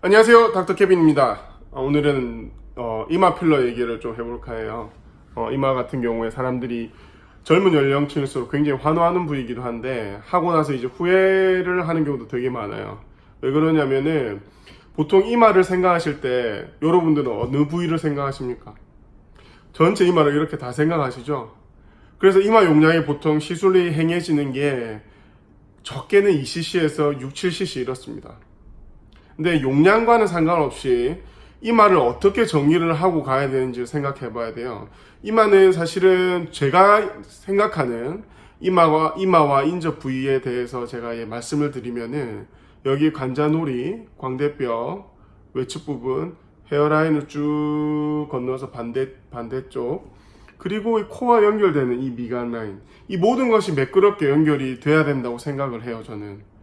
안녕하세요, 닥터 케빈입니다. 오늘은 이마 필러 얘기를 좀 해볼까 해요. 이마 같은 경우에 사람들이 젊은 연령층일수록 굉장히 환호하는 부위이기도 한데 하고 나서 이제 후회를 하는 경우도 되게 많아요. 왜 그러냐면은 보통 이마를 생각하실 때 여러분들은 어느 부위를 생각하십니까? 전체 이마를 이렇게 다 생각하시죠? 그래서 이마 용량이 보통 시술이 행해지는 게 적게는 2cc에서 6, 7cc 이렇습니다. 근데 용량과는 상관없이 이마를 어떻게 정리를 하고 가야 되는지 생각해 봐야 돼요. 이마는 사실은 제가 생각하는 이마와 인접 부위에 대해서 제가 말씀을 드리면은 여기 관자놀이, 광대뼈, 외측 부분, 헤어라인을 쭉 건너서 반대쪽, 그리고 이 코와 연결되는 이 미간 라인, 이 모든 것이 매끄럽게 연결이 돼야 된다고 생각을 해요, 저는.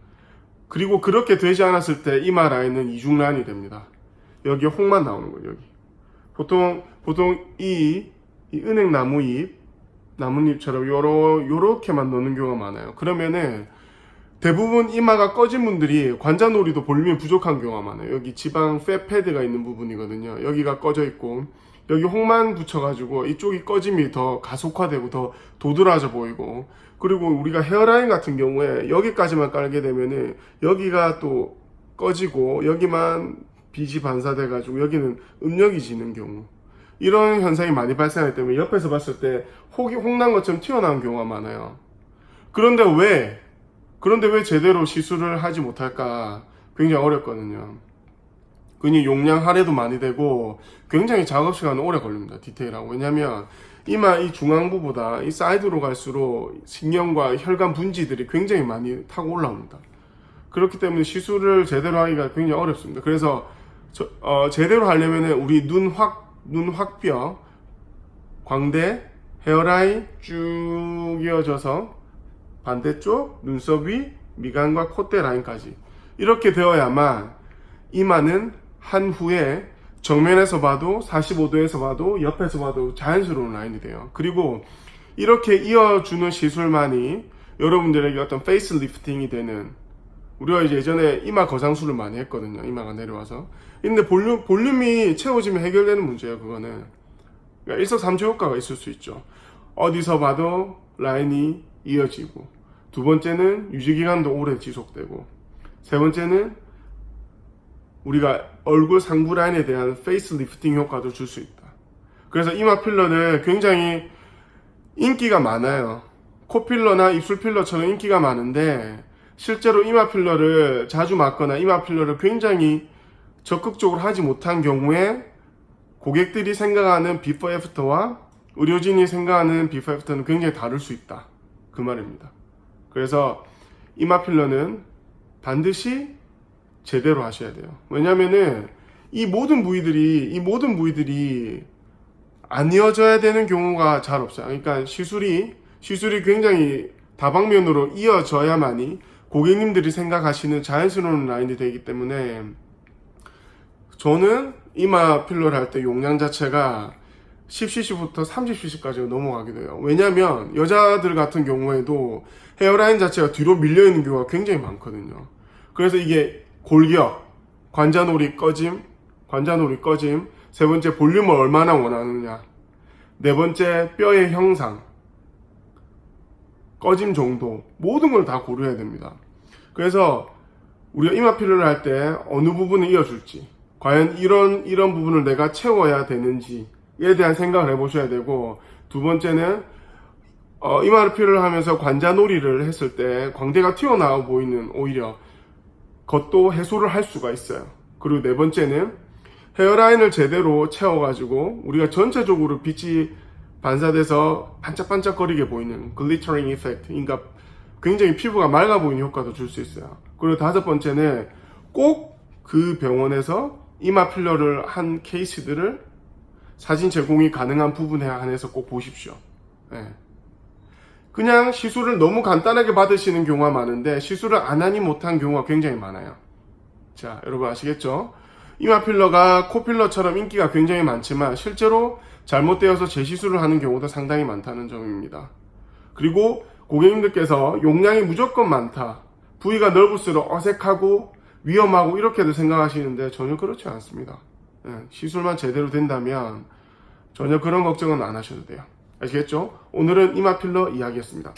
그리고 그렇게 되지 않았을 때 이마 라인은 이중 라인이 됩니다. 여기에 혹만 나오는 거예요. 여기. 보통 이 은행 나뭇잎처럼 요렇게만 넣는 경우가 많아요. 그러면은 대부분 이마가 꺼진 분들이 관자놀이도 볼륨이 부족한 경우가 많아요. 여기 지방 팻 패드가 있는 부분이거든요. 여기가 꺼져 있고 여기 혹만 붙여가지고 이쪽이 꺼짐이 더 가속화되고 더 도드라져 보이고, 그리고 우리가 헤어라인 같은 경우에 여기까지만 깔게 되면은 여기가 또 꺼지고 여기만 빛이 반사돼 가지고 여기는 음력이 지는 경우, 이런 현상이 많이 발생하기 때문에 옆에서 봤을 때 혹난 것처럼 튀어나온 경우가 많아요. 그런데 왜 제대로 시술을 하지 못할까? 굉장히 어렵거든요. 근육 용량 할애도 많이 되고 굉장히 작업 시간은 오래 걸립니다. 디테일하고. 왜냐면 이마 이 중앙부보다 이 사이드로 갈수록 신경과 혈관 분지들이 굉장히 많이 타고 올라옵니다. 그렇기 때문에 시술을 제대로 하기가 굉장히 어렵습니다. 그래서 제대로 하려면 우리 눈 확뼈, 광대, 헤어라인 쭉 이어져서 반대쪽 눈썹 위, 미간과 콧대 라인까지 이렇게 되어야만 이마는 한 후에 정면에서 봐도 45도에서 봐도 옆에서 봐도 자연스러운 라인이 돼요. 그리고 이렇게 이어주는 시술만이 여러분들에게 어떤 페이스 리프팅이 되는, 우리가 이제 예전에 이마 거상술을 많이 했거든요. 이마가 내려와서. 근데 볼륨이 채워지면 해결되는 문제예요. 그거는 그러니까 일석삼조 효과가 있을 수 있죠. 어디서 봐도 라인이 이어지고, 두 번째는 유지기간도 오래 지속되고, 세 번째는 우리가 얼굴 상부 라인에 대한 페이스 리프팅 효과도 줄 수 있다. 그래서 이마 필러는 굉장히 인기가 많아요. 코 필러나 입술 필러처럼 인기가 많은데 실제로 이마 필러를 자주 맞거나 이마 필러를 굉장히 적극적으로 하지 못한 경우에 고객들이 생각하는 비포 애프터와 의료진이 생각하는 비포 애프터는 굉장히 다를 수 있다. 그 말입니다. 그래서 이마 필러는 반드시 제대로 하셔야 돼요. 왜냐면은 이 모든 부위들이 안 이어져야 되는 경우가 잘 없어요. 그러니까 시술이 굉장히 다방면으로 이어져야만이 고객님들이 생각하시는 자연스러운 라인이 되기 때문에, 저는 이마 필러를 할 때 용량 자체가 10cc부터 30cc까지 넘어가기도 해요. 왜냐면 여자들 같은 경우에도 헤어라인 자체가 뒤로 밀려있는 경우가 굉장히 많거든요. 그래서 이게 골격, 관자놀이 꺼짐, 세 번째 볼륨을 얼마나 원하느냐, 네 번째 뼈의 형상, 꺼짐 정도, 모든 걸 다 고려해야 됩니다. 그래서 우리가 이마 필러를 할 때 어느 부분을 이어줄지, 과연 이런 부분을 내가 채워야 되는지에 대한 생각을 해보셔야 되고, 두 번째는 이마 필러를 하면서 관자놀이를 했을 때 광대가 튀어나와 보이는 오히려 그것도 해소를 할 수가 있어요. 그리고 네 번째는 헤어라인을 제대로 채워가지고 우리가 전체적으로 빛이 반사돼서 반짝반짝거리게 보이는 글리터링 이펙트, 그러니까 굉장히 피부가 맑아 보이는 효과도 줄 수 있어요. 그리고 다섯 번째는 꼭 그 병원에서 이마 필러를 한 케이스들을 사진 제공이 가능한 부분에 한해서 꼭 보십시오. 네. 그냥 시술을 너무 간단하게 받으시는 경우가 많은데 시술을 안 하니 못한 경우가 굉장히 많아요. 자, 여러분 아시겠죠? 이마 필러가 코 필러처럼 인기가 굉장히 많지만 실제로 잘못되어서 재시술을 하는 경우도 상당히 많다는 점입니다. 그리고 고객님들께서 용량이 무조건 많다, 부위가 넓을수록 어색하고 위험하고 이렇게도 생각하시는데 전혀 그렇지 않습니다. 예, 시술만 제대로 된다면 전혀 그런 걱정은 안 하셔도 돼요. 아시겠죠? 오늘은 이마 필러 이야기였습니다.